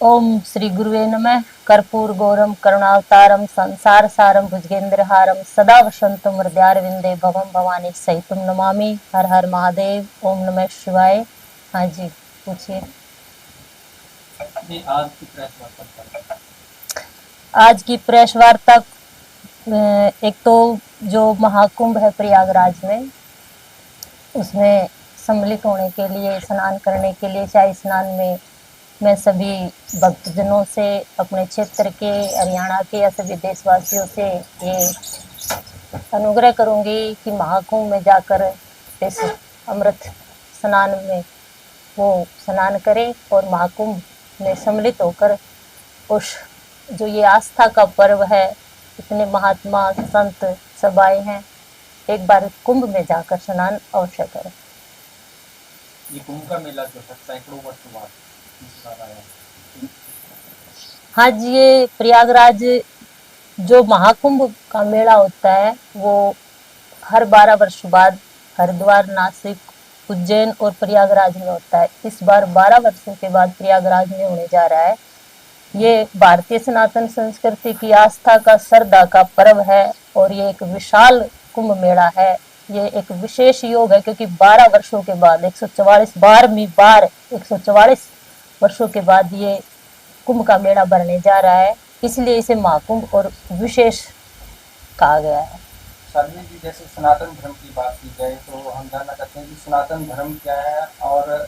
ओम श्री गुरुवे नमः। कर्पूर गौरम करुणावतारम संसार सारम भुजगेंद्रहारम सदा वसंतम हृदयारविंदे भवम भवानी सहितम नमामि। हर हर महादेव। ओम नमः शिवाय। हाँ जी, पूछिए। आज की प्रेस वार्ता एक तो जो महाकुंभ है प्रयागराज में, उसमें सम्मिलित होने के लिए, स्नान करने के लिए, शाही स्नान में मैं सभी भक्तजनों से, अपने क्षेत्र के, हरियाणा के या सभी देशवासियों से ये अनुग्रह करूंगी कि महाकुंभ में जाकर इस अमृत स्नान में वो स्नान करें और महाकुंभ में सम्मिलित होकर उस जो ये आस्था का पर्व है, इतने महात्मा संत सब आए हैं, एक बार कुंभ में जाकर स्नान अवश्य करें। ये कुंभ का मेला जो है सैकड़ों वर्ष बाद आया। हाँ जी, ये प्रयागराज जो महाकुंभ का मेला होता है वो हर 12 वर्ष बाद हरिद्वार, नासिक, उज्जैन और प्रयागराज में होता है। इस बार 12 वर्षों के बाद प्रयागराज में होने जा रहा है। ये भारतीय सनातन संस्कृति की आस्था का, श्रद्धा का पर्व है और ये एक विशाल कुंभ मेला है। ये एक विशेष योग है क्योंकि 12 वर्षों के बाद 144 12वीं बार 144 वर्षों के बाद ये कुंभ का मेला भरने जा रहा है, इसलिए इसे महाकुंभ और विशेष कहा गया है। शर्मी जी, जैसे सनातन धर्म की बात की जाए तो हम जानना चाहते हैं कि सनातन धर्म क्या है, और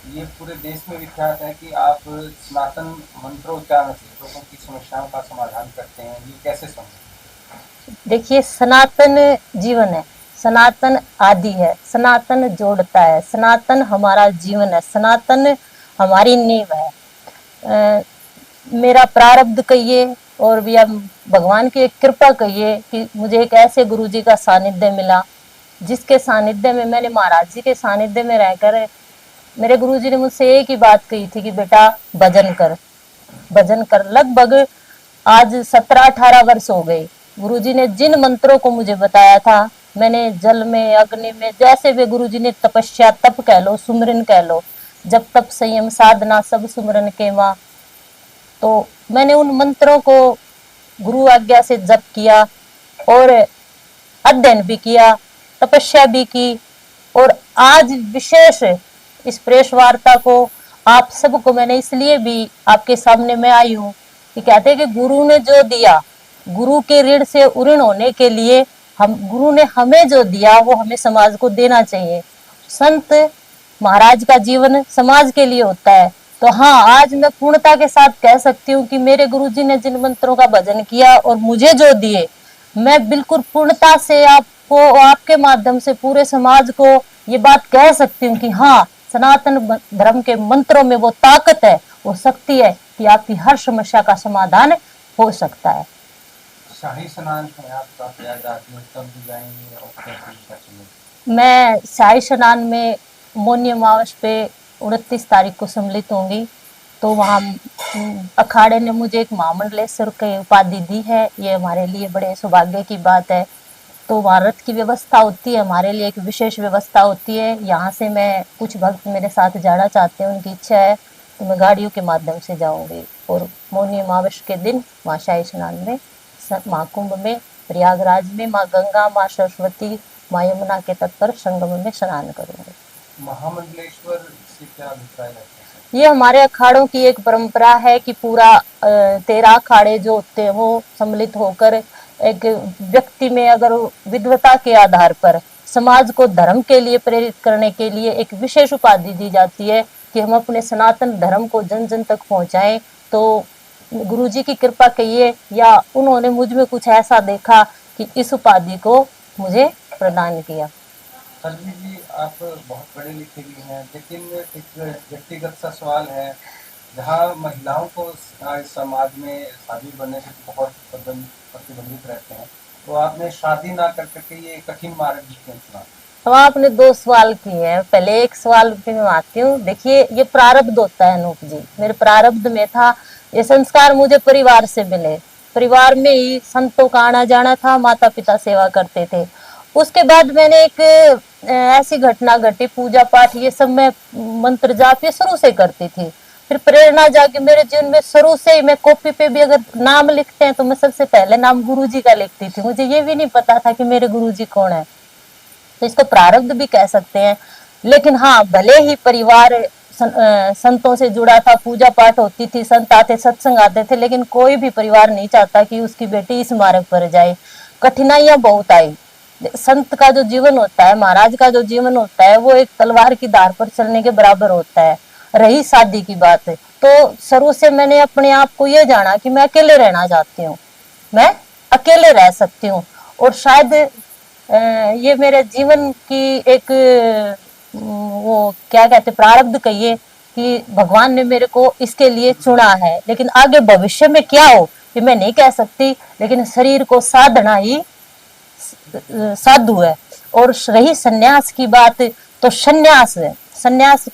ये पूरे देश में विख्यात है कि आप सनातन मंत्रोच्चारण से लोगों की समस्याओं का समाधान करते हैं, ये कैसे समझें? देखिए, सनातन जीवन है, सनातन आदि है, सनातन जोड़ता है, सनातन हमारा जीवन है, सनातन हमारी नींव है। मेरा प्रारब्ध कहिए और भी अब भगवान की एक कृपा कहिए कि मुझे एक ऐसे गुरुजी का सानिध्य मिला जिसके सानिध्य में मैंने, महाराज जी के सानिध्य में रहकर, मेरे गुरुजी ने मुझसे एक ही बात कही थी कि बेटा भजन कर, भजन कर। लगभग आज 17-18 वर्ष हो गए। गुरुजी ने जिन मंत्रों को मुझे बताया था, मैंने जल में, अग्नि में, जैसे भी गुरुजी ने तपस्या, तप कह लो, सुमरन कह लो, जब तप संयम साधना सब सुमरन के माँ, तो मैंने उन मंत्रों को गुरु आज्ञा से जप किया और अध्ययन भी किया, तपस्या भी की। और आज विशेष इस प्रेस वार्ता को आप सबको मैंने इसलिए भी आपके सामने में आई हूँ कि कहते हैं कि गुरु ने जो दिया, गुरु के ऋण से ऋण होने के लिए हम, गुरु ने हमें जो दिया वो हमें समाज को देना चाहिए। संत महाराज का जीवन समाज के लिए होता है। तो हाँ, आज मैं पूर्णता के साथ कह सकती हूँ कि मेरे गुरुजी ने जिन मंत्रों का भजन किया और मुझे जो दिए, मैं बिल्कुल पूर्णता से आपको, आपके माध्यम से पूरे समाज को ये बात कह सकती हूँ कि हाँ, सनातन धर्म के मंत्रों में वो ताकत है, वो शक्ति है कि आपकी हर समस्या का समाधान हो सकता है। शाही स्नान है आपका प्रयागराज में, कब भी जाएंगे और कैसे? मैं शाही स्नान में मौनी अमावस पे 29 तारीख को सम्मिलित होंगी। तो वहाँ अखाड़े ने मुझे एक महामंडलेश्वर की उपाधि दी है, ये हमारे लिए बड़े सौभाग्य की बात है। तो वहाँ रथ की व्यवस्था होती है, हमारे लिए एक विशेष व्यवस्था होती है। यहाँ से मैं, कुछ भक्त मेरे साथ जाना चाहते हैं, उनकी इच्छा है, तो मैं गाड़ियों के माध्यम से जाऊंगी और मौनी अमावस के दिन वहाँ शाही स्नान में, महाकुंभ में, प्रयागराज में माँ गंगा, माँ सरस्वती, माँ यमुना के तट पर संगम में स्नान करूंगी। महामंडलेश्वर से क्या अभिप्राय है? ये हमारे अखाड़ों की एक परंपरा है कि पूरा 13 अखाड़े जो होते हैं वो सम्मिलित होकर एक व्यक्ति में अगर विद्वता के आधार पर समाज को धर्म के लिए प्रेरित करने के लिए एक विशेष उपाधि दी जाती है कि हम अपने सनातन धर्म को जन जन तक पहुंचाएं। तो गुरुजी की कृपा कहिए या उन्होंने मुझ में कुछ ऐसा देखा कि इस उपाधि को मुझे प्रदान किया। सरजी जी, आप बहुत पढ़े लिखे भी हैं, लेकिन एक व्यक्तिगत सा सवाल है, जहाँ महिलाओं को समाज में शादी बनने से बहुत प्रतिबंधित रहते हैं, तो आपने शादी ना कर करके ये कठिन मार्ग क्यों चुना? तो आपने 2 सवाल किए हैं। पहले एक सवाल पे मैं आती हूँ। देखिए, ये प्रारब्ध होता है अनूप जी, मेरे प्रारब्ध में था, ये संस्कार मुझे परिवार से मिले, परिवार में ही संतों का आना जाना था, माता पिता सेवा करते थे। उसके बाद मैंने एक ऐसी घटना घटी, पूजा पाठ ये सब मैं मंत्र जाप ये शुरू से करती थी। फिर प्रेरणा जागी मेरे जीवन में। शुरू से ही मैं कॉपी पे भी अगर नाम लिखते हैं तो मैं सबसे पहले नाम गुरुजी का लिखती थी। मुझे ये भी नहीं पता था कि मेरे गुरुजी कौन है, तो इसको प्रारब्ध भी कह सकते हैं। लेकिन हाँ, भले ही परिवार संतों से जुड़ा था, पूजा पाठ होती थी, संत आते, सत्संग आते थे, लेकिन कोई भी परिवार नहीं चाहता कि उसकी बेटी इस मार्ग पर जाए। कठिनाइयां बहुत आई। संत का जो जीवन होता है, महाराज का जो जीवन होता है, वो एक तलवार की धार पर चलने के बराबर होता है। रही शादी की बात, तो शुरू से मैंने अपने आप को ये जाना कि मैं अकेले रहना चाहती हूँ, मैं अकेले रह सकती हूँ। और शायद ये मेरे जीवन की एक वो क्या कहते प्रारब्ध कहिए कि भगवान ने मेरे को इसके लिए चुना है। लेकिन आगे भविष्य में क्या हो ये मैं नहीं कह सकती, लेकिन शरीर को साधना ही साधु है। और रही सन्यास की बात, तो सन्यास है, सन्यास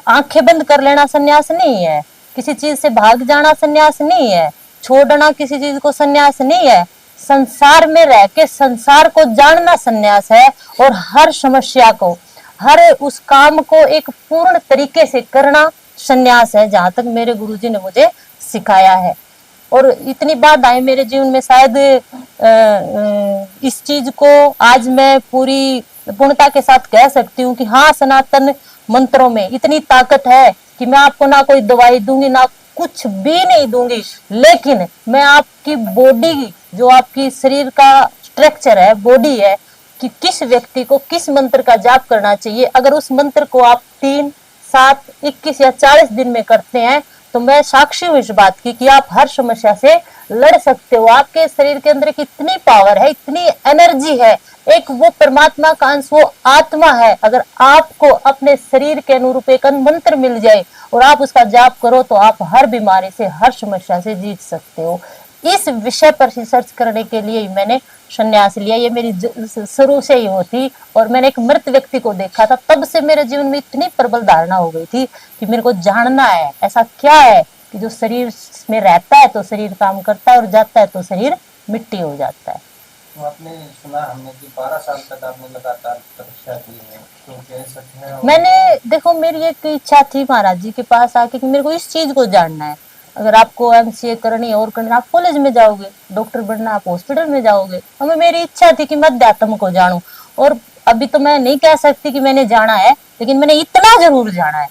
आंखें बंद कर लेना सन्यास नहीं है, किसी चीज से भाग जाना सन्यास नहीं है, छोड़ना किसी चीज को सन्यास नहीं है। संसार में रह के संसार को जानना सन्यास है। और हर समस्या को, हर उस काम को एक पूर्ण तरीके से करना सन्यास है, जहां तक मेरे गुरुजी ने मुझे सिखाया है। और इतनी बाधाएं मेरे जीवन में, शायद इस चीज को आज मैं पूरी पूर्णता के साथ कह सकती हूँ कि हाँ, सनातन मंत्रों में इतनी ताकत है कि मैं आपको ना कोई दवाई दूंगी, ना कुछ भी नहीं दूंगी, लेकिन मैं आपकी बॉडी, जो आपकी शरीर का स्ट्रक्चर है, बॉडी है, कि किस व्यक्ति को किस मंत्र का जाप करना चाहिए, अगर उस मंत्र को आप 3, 7, 21 या 40 दिन में करते हैं, तो मैं साक्षी हूँ इस बात की कि आप हर समस्या से लड़ सकते हो। आपके शरीर के अंदर कितनी पावर है, इतनी एनर्जी है, एक वो परमात्मा का अंश, वो आत्मा है। अगर आपको अपने शरीर के अनुरूप एक मंत्र मिल जाए और आप उसका जाप करो, तो आप हर बीमारी से, हर समस्या से जीत सकते हो। इस विषय पर रिसर्च करने के लिए ही मैंने संन्यास लिया। ये मेरी शुरू से ही होती, और मैंने एक मृत व्यक्ति को देखा था, तब से मेरे जीवन में इतनी प्रबल धारणा हो गई थी कि मेरे को जानना है ऐसा क्या है कि जो शरीर में रहता है तो शरीर काम करता है, और जाता है तो शरीर मिट्टी हो जाता है। तो आपने सुना हमने कि 12 साल तक आपने लगातार तपस्या की है, तो क्या सच है? मैंने, देखो, मेरी एक इच्छा थी महाराज जी के पास आके कि मेरे को इस चीज को जानना है। अगर आपको एमसीए करनी है और करनी, आप कॉलेज में जाओगे, डॉक्टर बनना आप हॉस्पिटल में जाओगे। हमें, मेरी इच्छा थी कि मैं अध्यात्म को जानूं। और अभी तो मैं नहीं कह सकती कि मैंने जाना है, लेकिन मैंने इतना जरूर जाना है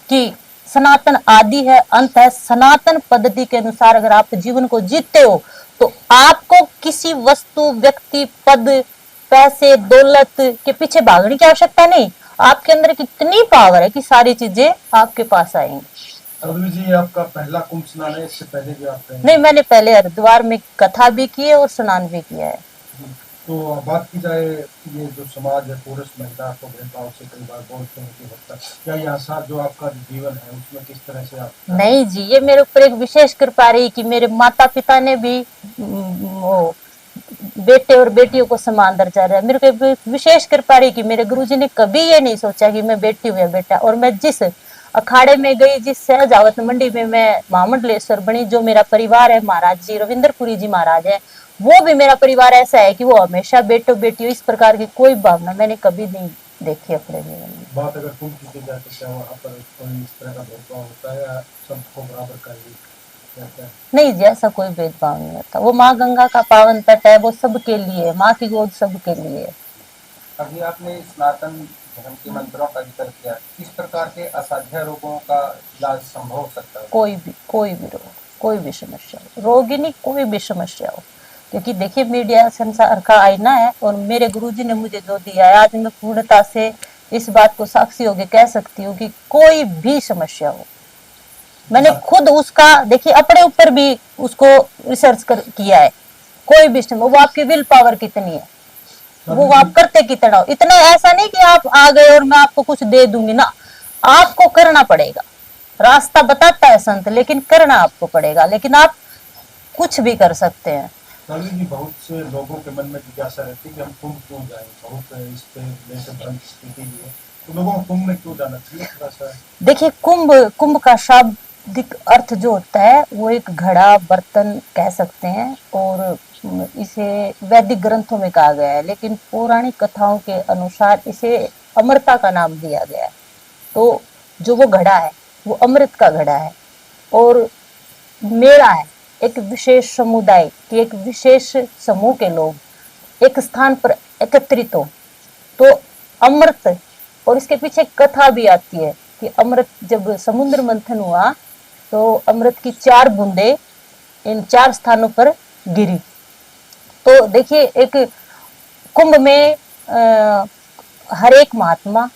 कि सनातन आदि है, अंत है। सनातन पद्धति के अनुसार अगर आप जीवन को जीते हो, तो आपको किसी वस्तु, व्यक्ति, पद, पैसे, दौलत के पीछे भागने की आवश्यकता नहीं। आपके अंदर कितनी पावर है कि सारी चीजें आपके पास आएंगी। अरुण जी, आपका पहला कुंभ स्नान है, इससे पहले भी आप नहीं, मैंने पहले हरिद्वार में कथा भी की है और स्नान भी किया है। तो बात की जाए, ये जो समाज है, पुरुष महिला को भेदभाव से कई बार बोलते हैं कि होता है, क्या यहाँ साथ जो आपका जीवन है उसमें किस तरह से आप? नहीं जी, ये मेरे ऊपर एक विशेष कृपा रही कि मेरे माता पिता ने भी वो बेटे और बेटियों को समान दर्जा दिया। मेरे को एक विशेष कृपा रही कि मेरे गुरुजी ने कभी ये नहीं सोचा कि मैं बेटी हूँ या बेटा। और मैं जिस अखाड़े में गई, जिस सहजावत मंडी में मैं महामंडलेश्वर बनी, जो मेरा परिवार है, महाराज जी रविंद्रपुरी जी महाराज है, वो भी मेरा परिवार ऐसा है कि वो हमेशा बेटो बेटियों, इस प्रकार की कोई भावना मैंने कभी नहीं देखी अपने जीवन में। बात अगर कुंभ की जाए तो क्या वहाँ पर कोई इस तरह का भेदभाव होता है या सबको बराबर का ही? नहीं जी, ऐसा कोई भेदभाव नहीं होता। वो माँ गंगा का पावन तट है, वो सबके लिए, माँ की गोद सबके लिए। अभी आपने सनातन धर्म के मंत्रों का जिक्र किया, किस प्रकार के असाध्य रोगों का इलाज संभव हो सकता है? कोई भी रोग, कोई भी समस्या हो, रोगिनी कोई भी समस्या हो। क्योंकि देखिए, मीडिया संसार का आईना है, और मेरे गुरुजी ने मुझे जो दिया है, आज मैं पूर्णता से इस बात को साक्षी होकर कह सकती हूँ कि कोई भी समस्या हो, मैंने खुद उसका, देखिए, अपने ऊपर भी उसको रिसर्च किया है। कोई भी समस्या, वो आपकी विल पावर कितनी है, वो आप करते कितना हो। इतना ऐसा नहीं कि आप आ गए और मैं आपको कुछ दे दूंगी ना, आपको करना पड़ेगा। रास्ता बताता है संत, लेकिन करना आपको पड़ेगा। लेकिन आप कुछ भी कर सकते हैं। जी, बहुत से लोगों के मन में जिज्ञासा रहती है कि हम कुंभ क्यों जाएं, बहुत इस पे भ्रम स्थिति भी है, तो लोगों को कुंभ में क्यों जाना चाहिए? थोड़ा सा देखिए, कुंभ का शाब्दिक अर्थ जो होता है, वो एक घड़ा, बर्तन कह सकते हैं, और इसे वैदिक ग्रंथों में कहा गया है, लेकिन पौराणिक कथाओं के अनुसार इसे अमरता का नाम दिया गया है। तो जो वो घड़ा है, वो अमृत का घड़ा है। और मेरा है एक विशेष समुदाय की, एक विशेष समूह के लोग एक स्थान पर एकत्रित हो तो अमृत, और इसके पीछे एक कथा भी आती है कि अमृत जब समुद्र मंथन हुआ तो अमृत की 4 बूंदे इन 4 स्थानों पर गिरी। तो देखिए एक कुंभ में हर एक महात्मा,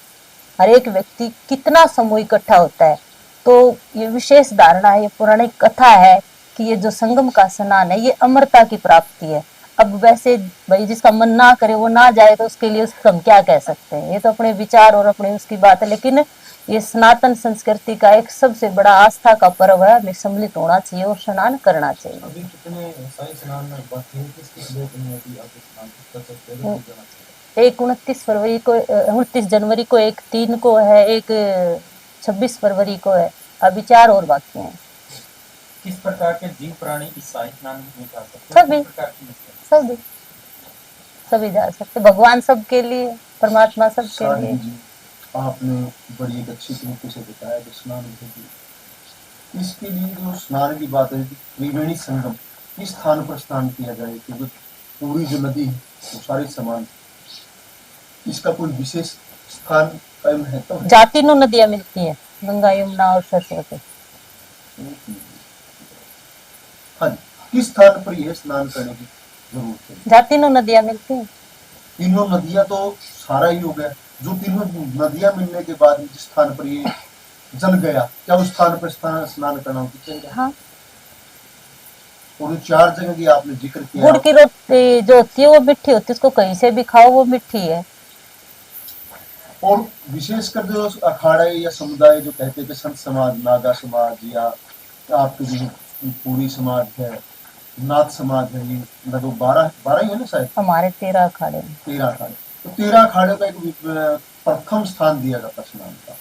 हर एक व्यक्ति, कितना समूह इकट्ठा होता है। तो ये विशेष धारणा है, ये पौराणिक कथा है कि ये जो संगम का स्नान है ये अमरता की प्राप्ति है। अब वैसे भाई जिसका मन ना करे वो ना जाए तो उसके लिए उसको हम क्या कह सकते हैं, ये तो अपने विचार और अपने उसकी बात है। लेकिन ये सनातन संस्कृति का एक सबसे बड़ा आस्था का पर्व है, हमें सम्मिलित होना चाहिए और स्नान करना चाहिए। अभी कितने साई स्नान में बाकी है, किस डेट में अभी आप स्नान कर सकते हैं, तो जाना चाहिए? एक 29 फरवरी को, 29 जनवरी को, एक 3 को है, एक 26 फरवरी को है, अभी 4 और बाकी हैं। किस प्रकार के जीव प्राणी इस शाही स्नान में जा सकते हैं? सभी। किस प्रकार की मछलियां? सभी सभी जा सकते, भगवान सबके लिए, परमात्मा सबके साधु लिए। जी, आपने बड़ी एक अच्छी तरीके से बताया कि स्नान विधि, इसके लिए जो स्नान की बात है कि त्रिवेणी संगम किस स्थान पर स्नान किया जाए, क्योंकि पूरी जो नदी है वो सारी समान, इसका कोई विशेष स्थान का महत्व है? जाति नो नदियां मिलती है, गंगा, यमुना और सरस्वती। हाँ जी, किस स्थान पर यह स्नान करने की जरूरत है? जाति नो नदियां मिलती हैं। तीनों नदियां तो सारा ही हो गया, जो तीनों नदियां मिलने के बाद जिस स्थान पर ये जल गया, क्या उस स्थान पर स्नान करना चाहिए? हाँ। और जो 4 जगह की आपने जिक्र किया, गुड़ की रोटी जो होती है वो मीठी होती है, उसको कहीं से भी खाओ वो मीठी है। और विशेषकर जो अखाड़े या समुदाय जो कहते हैं कि संत समाज, नागा समाज या आपके जो पूरी समाज है, नाथ समाज है, ये लगभग 12 ही है ना शायद? हमारे 13 अखाड़े हैं। 13 अखाड़े, तो 13 अखाड़े का एक प्रथम स्थान दिया जाता स्नान का,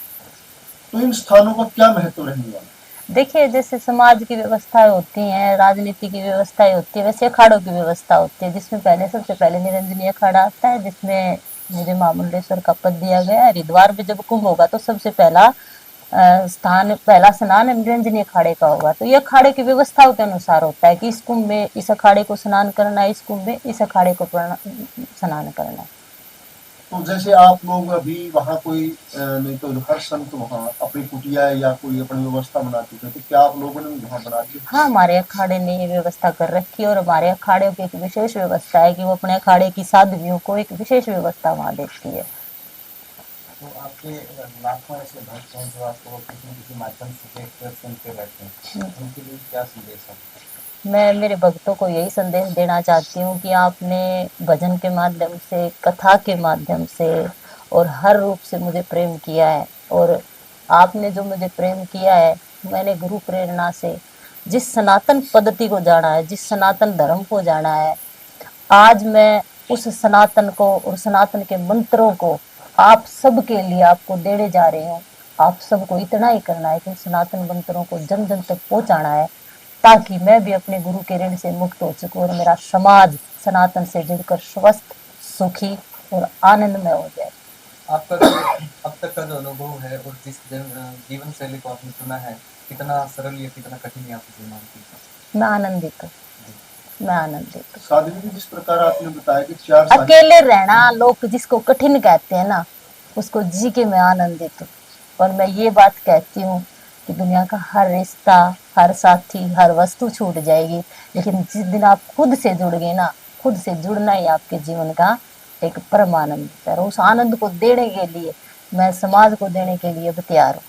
तो इन स्थानों का क्या महत्व रहने वाला? देखिए जैसे समाज की व्यवस्थाएं होती हैं, राजनीति की व्यवस्थाएं होती है, वैसे अखाड़ों की व्यवस्था होती है, जिसमें सबसे पहले निरंजनी अखाड़ा आता है, जिसमें मुझे महामंडलेश्वर का पद दिया गया है। हरिद्वार में जब कुंभ होगा तो सबसे पहला पहला स्नान निरंजनी अखाड़े का होगा। तो ये अखाड़े की व्यवस्थाओं के अनुसार होता है कि इस कुंभ में इस अखाड़े को स्नान करना है, इस कुंभ में इस अखाड़े को स्नान करना है। तो जैसे आप लोग अभी वहाँ कोई नहीं तो हर संत वहाँ अपनी कुटिया या कोई अपनी व्यवस्था बना चुके हैं, तो क्या आप लोगों ने भी वहाँ बना दी? हाँ, हमारे अखाड़े ने ये व्यवस्था कर रखी है, और हमारे अखाड़े की एक विशेष व्यवस्था है कि वो अपने अखाड़े की साधवियों को एक विशेष व्यवस्था वहाँ देती है। तो आपके लाखों ऐसे भक्त हैं जो आपको किसी न किसी माध्यम से देखकर सुनते रहते हैं, उनके लिए क्या संदेश है? मैं मेरे भक्तों को यही संदेश देना चाहती हूँ कि आपने भजन के माध्यम से, कथा के माध्यम से और हर रूप से मुझे प्रेम किया है, और आपने जो मुझे प्रेम किया है, मैंने गुरु प्रेरणा से जिस सनातन पद्धति को जाना है, जिस सनातन धर्म को जाना है, आज मैं उस सनातन को और सनातन के मंत्रों को आप सबके लिए आपको देने जा रही हूँ। आप सबको इतना ही करना है कि सनातन मंत्रों को जन जन तक पहुंचाना है, ताकि मैं भी अपने गुरु के ऋण से मुक्त हो सकूं और मेरा समाज सनातन से जुड़कर स्वस्थ, सुखी और आनंदमय हो जाए। आपका जो अब तक का जो अनुभव है और जिस जीवन शैली को आपने चुना है, कितना सरल या कितना कठिन है आपके जीवन की? मैं आनंदित हूँ, मैं आनंदित हूँ। साध्वी जी, जिस प्रकार आपने बताया कि 4 अकेले रहना लोग जिसको कठिन कहते हैं ना, उसको जी के मैं आनंदित हूँ। और मैं ये बात कहती हूँ कि दुनिया का हर रिश्ता, हर साथी, हर वस्तु छूट जाएगी, लेकिन जिस दिन आप खुद से जुड़ गए ना, खुद से जुड़ना ही आपके जीवन का एक परम आनंद है। और उस आनंद को देने के लिए मैं समाज को देने के लिए तैयार हूँ।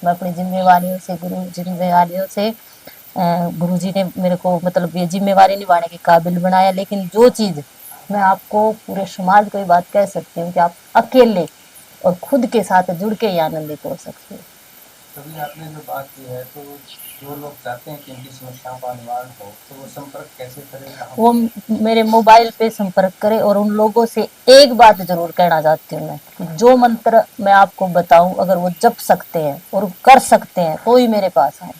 मैं अपनी जिम्मेवारियों से गुरु जी ने मेरे को मतलब ये जिम्मेवारी निभाने के काबिल बनाया, लेकिन जो चीज़ मैं आपको पूरे समाज को ये बात कह सकती हूँ कि आप अकेले और खुद के साथ जुड़ के ही आनंदित हो सकते हैं। तभी आपने जो बात की है, तो जो लोग चाहते हैं कि उनकी समस्याओं का निवारण हो, तो वो संपर्क कैसे करें? वो मेरे मोबाइल पे संपर्क करें। और उन लोगों से एक बात जरूर कहना चाहती हूँ मैं, कि जो मंत्र मैं आपको बताऊं अगर वो जप सकते हैं और कर सकते हैं तो ही मेरे पास आए,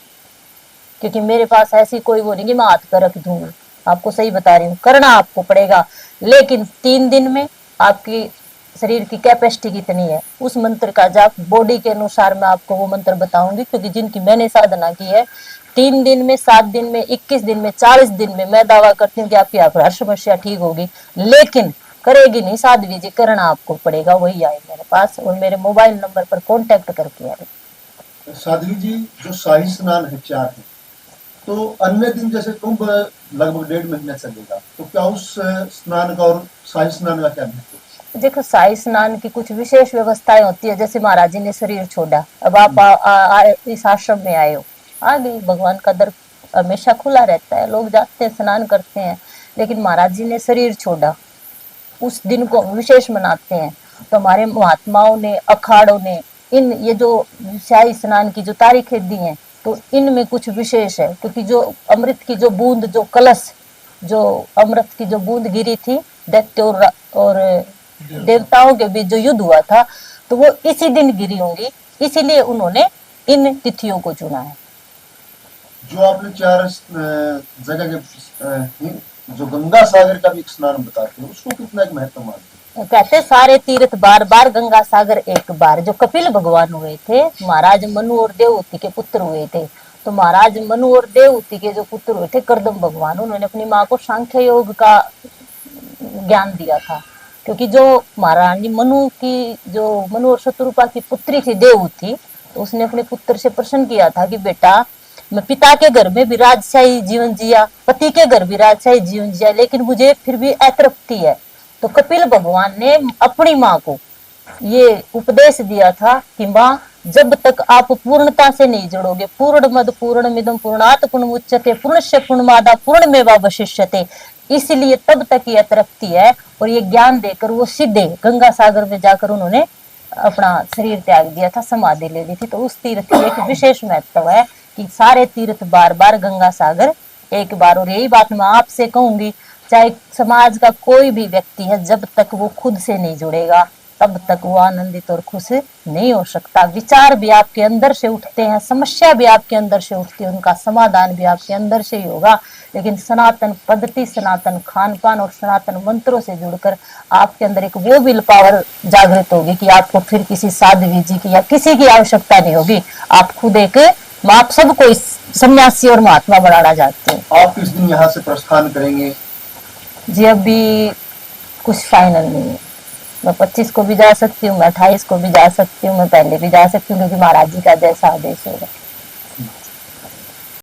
क्योंकि मेरे पास ऐसी कोई वो नहीं कि मैं हाथ पर रख दूंगी। आपको सही बता रही हूँ, करना आपको पड़ेगा, लेकिन 3 दिन में आपकी शरीर की कैपेसिटी कितनी है, उस मंत्र का जाप बॉडी के अनुसार मैं आपको वो मंत्र बताऊंगी, क्योंकि जिनकी मैंने साधना की है 3 दिन में, 7 दिन में, 21 दिन में, 40 दिन में, मैं दावा करती हूँ कि आपकी हर समस्या ठीक होगी। लेकिन करेगी नहीं साध्वी जी, करना आपको पड़ेगा। वही आए मेरे पास और मेरे मोबाइल नंबर पर कांटेक्ट करके आए। साध्वी जी, जो शाही स्नान है 4 है, तो अन्य दिन जैसे कुंभ लगभग 1.5 महीना चलेगा, तो क्या उस स्नान का और शाही स्नान का क्या महत्व है? देखो, शाही स्नान की कुछ विशेष व्यवस्थाएं होती है। जैसे महाराज जी ने शरीर छोड़ा, अब आप इस आश्रम में आए हो, आ गई, भगवान का दर हमेशा खुला रहता है, लोग जाते हैं, स्नान करते हैं। लेकिन महाराज जी ने शरीर छोड़ा, उस दिन को विशेष मनाते हैं। तो हमारे महात्माओं ने, अखाड़ों ने इन ये जो शाही स्नान की जो तारीखें दी हैं, तो इनमें कुछ विशेष है। क्योंकि जो अमृत की जो बूंद, जो कलश, जो अमृत की जो बूंद गिरी थी दैत्य और देवताओं के बीच जो युद्ध हुआ था, तो वो इसी दिन गिरी होंगी, इसीलिए उन्होंने इन तिथियों को चुना है। जो आपने 4 जगह के जो गंगा सागर का भी एक स्नान बताते हैं, उसको कितना एक महत्व मानते हैं? कहते सारे तीर्थ बार बार, गंगा सागर एक बार। जो कपिल भगवान हुए थे, महाराज मनु और देवहूति के पुत्र हुए थे। तो महाराज मनु और देवहूति के जो पुत्र हुए थे, कर्दम भगवान, उन्होंने अपनी माँ को सांख्य योग का ज्ञान दिया था। क्योंकि जो महारानी मनु और शत्रुपा की पुत्री थी देवहूति, तो उसने अपने पुत्र से प्रश्न किया था कि बेटा, मैं पिता के घर में भी राजशाही जीवन जिया, पति के घर भी राजशाही जीवन जिया, लेकिन मुझे फिर भी अतृप्ति है। तो कपिल भगवान ने अपनी माँ को ये उपदेश दिया था कि माँ, जब तक आप पूर्णता से नहीं जुड़ोगे, पूर्ण मद पूर्ण मिदम पूर्णात पूर्णमुच्यते पूर्णस्य पूर्णमादा पूर्णमेवावशिष्यते, इसलिए तब तक ये अतृप्ति है। और ये ज्ञान देकर वो सीधे गंगा सागर में जाकर उन्होंने अपना शरीर त्याग दिया था, समाधि ले ली थी। तो उस तीर्थ की एक विशेष महत्व है कि सारे तीर्थ बार बार, गंगा सागर एक बार। और यही बात मैं आपसे कहूंगी, चाहे समाज का कोई भी व्यक्ति है, जब तक वो खुद से नहीं जुड़ेगा, तब तक वो आनंदित और खुश नहीं हो सकता। विचार भी आपके अंदर से उठते हैं, समस्या भी आपके अंदर से उठती है, उनका समाधान भी आपके अंदर से ही होगा। लेकिन सनातन पद्धति, सनातन खान पान और सनातन मंत्रों से जुड़कर आपके अंदर एक वो विल पावर जागृत होगी कि आपको फिर किसी साध्वी जी की या किसी की आवश्यकता नहीं होगी। आप खुद एक, आप सबको इस सन्यासी और महात्मा बनाना चाहते हैं। आप किस दिन यहाँ से प्रस्थान करेंगे? जी, अभी कुछ फाइनल नहीं है। मैं 25 को भी जा सकती हूँ, मैं 28 को भी जा सकती हूँ, मैं पहले भी जा सकती हूँ, क्योंकि महाराज जी का जैसा आदेश होगा।